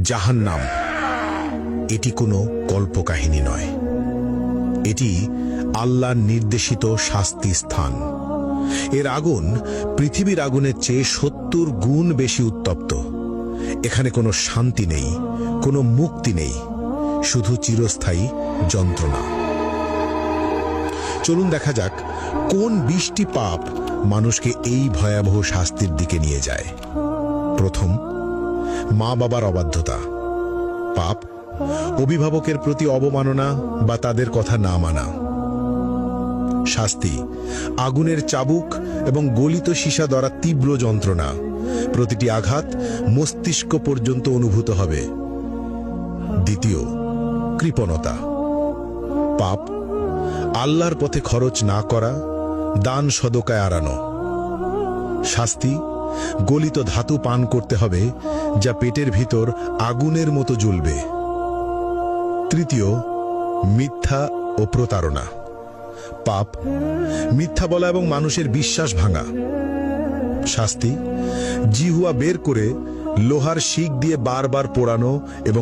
জাহান্নাম এটি কোনো কল্পকাহিনী নয়, এটি আল্লাহর নির্দেশিত শাস্তি স্থান। এর আগুন পৃথিবীর আগুনের চেয়ে ৭০ গুণ বেশি উত্তপ্ত। এখানে কোনো শান্তি নেই, কোনো মুক্তি নেই, শুধু চিরস্থায়ী যন্ত্রণা। চলুন দেখা যাক কোন ২০টি পাপ মানুষকে এই ভয়াবহ শাস্তির দিকে নিয়ে যায়। প্রথম, মা বাবার অবাধ্যতা। পাপ অভিভাবকের প্রতি অবমাননা বা তাদের কথা না মানা। শাস্তি আগুনের চাবুক এবং গলিত সীসা দ্বারা তীব্র যন্ত্রণা। প্রতিটি আঘাত মস্তিষ্ক পর্যন্ত অনুভূত হবে। দ্বিতীয়, কৃপণতা। পাপ আল্লাহর পথে খরচ না করা, দান সদকায় এড়ানো। শাস্তি গলিত ধাতু পান করতে হবে, যা পেটের ভিতর আগুনের মতো জ্বলবে। তৃতীয়, মিথ্যা ও প্রতারণা। পাপ মিথ্যা বলা এবং মানুষের বিশ্বাস ভাঙা। শাস্তি জিহুয়া বের করে লোহার শিক দিয়ে বারবার পোড়ানো এবং